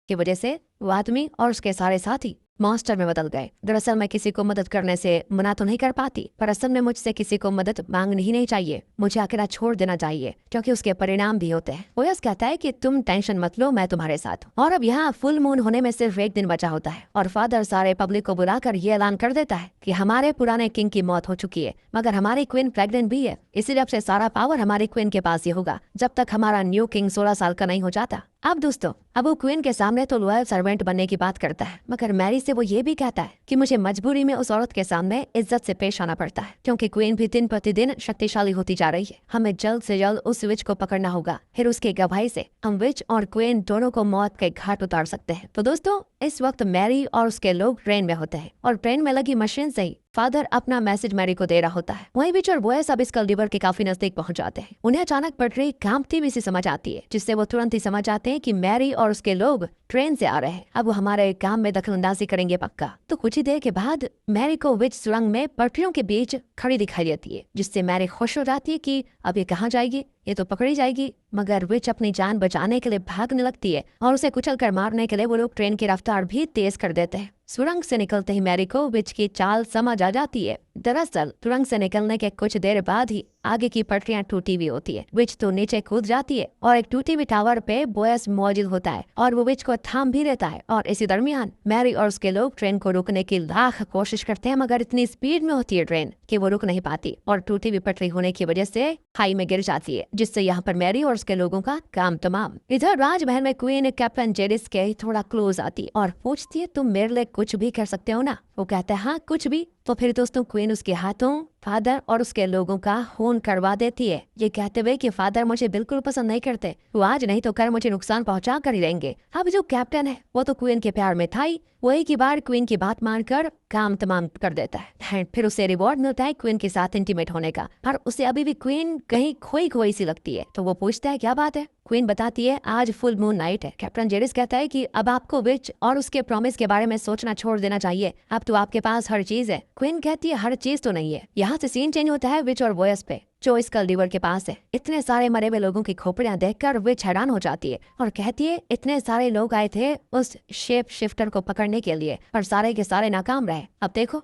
की वजह से वो आदमी और उसके सारे साथी मॉन्स्टर में बदल गए। दरअसल मैं किसी को मदद करने से मना तो नहीं कर पाती, पर असल में मुझसे किसी को मदद मांगनी ही नहीं चाहिए। मुझे अकेला छोड़ देना चाहिए क्योंकि उसके परिणाम भी होते हैं। ओयस कहता है कि तुम टेंशन मत लो, मैं तुम्हारे साथ हूँ। और अब यहाँ फुल मून होने में सिर्फ एक दिन बचा होता है और फादर सारे पब्लिक को बुलाकर ये ऐलान कर देता है कि हमारे पुराने किंग की मौत हो चुकी है, मगर हमारी क्वीन प्रेग्नेंट भी है। इसीलिए अब से सारा पावर हमारी क्वीन के पास ही होगा जब तक हमारा न्यू किंग 16 साल का नहीं हो जाता। अब दोस्तों, अब वो क्वीन के सामने तो लॉयल सर्वेंट बनने की बात करता है, मगर मैरी से वो ये भी कहता है कि मुझे मजबूरी में उस औरत के सामने इज्जत से पेश आना पड़ता है क्योंकि क्वीन भी दिन प्रतिदिन शक्तिशाली होती जा रही है। हमें जल्द से जल्द उस विच को पकड़ना होगा, फिर उसके गवाही से हम विच और क्वीन दोनों को मौत के घाट उतार सकते हैं। तो दोस्तों, इस वक्त मैरी और उसके लोग ट्रेन में होते हैं और ट्रेन में लगी मशीन से ही फादर अपना मैसेज मैरी को दे रहा होता है। वहीं विच और बॉयस अब इस कल्डिवर के काफी नजदीक पहुंच जाते हैं। उन्हें अचानक पड़ रही कांपती हुई सी समझ आती है, जिससे वो तुरंत ही समझ आते हैं कि मैरी और उसके लोग ट्रेन से आ रहे हैं। अब वो हमारे काम में दखलंदाजी करेंगे पक्का। तो कुछ ही देर के बाद मैरी को विच सुरंग में पटरियों के बीच खड़ी दिखाई देती है, जिससे मैरी खुश हो जाती है कि अब ये कहाँ जाएगी, ये तो पकड़ी जाएगी। मगर विच अपनी जान बचाने के लिए भागने लगती है और उसे कुचल कर मारने के लिए वो लोग ट्रेन की रफ्तार भी तेज कर देते हैं। सुरंग से निकलते ही मैरी को विच की चाल समझ आ जाती है। दरअसल सुरंग से निकलने के कुछ देर बाद ही आगे की पटरियां टूटी हुई होती है। विच तो नीचे कूद जाती है और एक टूटी हुई टावर पे बॉयस मौजूद होता है और वो विच को थाम भी लेता है। और इसी दरमियान मैरी और उसके लोग ट्रेन को रोकने की लाख कोशिश करते हैं, मगर इतनी स्पीड में होती है ट्रेन कि वो रुक नहीं पाती और टूटी हुई पटरी होने की वजह से खाई में गिर जाती है, जिससे यहाँ पर मैरी और उसके लोगों का काम तमाम। इधर राजमहल में क्वीन कैप्टन जेरिस के थोड़ा क्लोज आती और पूछती है, तुम मेरे लिए कुछ भी कर सकते हो ना? वो कहता है हाँ, कुछ भी। तो फिर दोस्तों क्वीन उसके हाथों फादर और उसके लोगों का खून करवा देती है, ये कहते हुए कि फादर मुझे बिल्कुल पसंद नहीं करते, वो आज नहीं तो कल मुझे नुकसान पहुंचा कर ही रहेंगे। अब जो कैप्टन है वो तो क्वीन के प्यार में था ही, वो एक ही बार क्वीन की बात मानकर काम तमाम कर देता है। फिर उसे रिवॉर्ड मिलता है क्वीन के साथ इंटीमेट होने का, पर उसे अभी भी क्वीन कहीं खोई खोई सी लगती है। तो वो पूछता है क्या बात है? क्वीन बताती है आज फुल मून नाइट है। कैप्टन जेरिस कहता है कि अब आपको विच और उसके प्रॉमिस के बारे में सोचना छोड़ देना चाहिए, अब तो आपके पास हर चीज है। क्वीन कहती है हर चीज तो नहीं है। यहाँ से सीन चेंज होता है विच और बॉयस पे, जो इस कल्डिवर के पास है। इतने सारे मरे हुए लोगों की खोपड़ियां देखकर विच हैरान हो जाती है और कहती है इतने सारे लोग आए थे उस शेप शिफ्टर को पकड़ने के लिए, पर सारे के सारे नाकाम रहे। अब देखो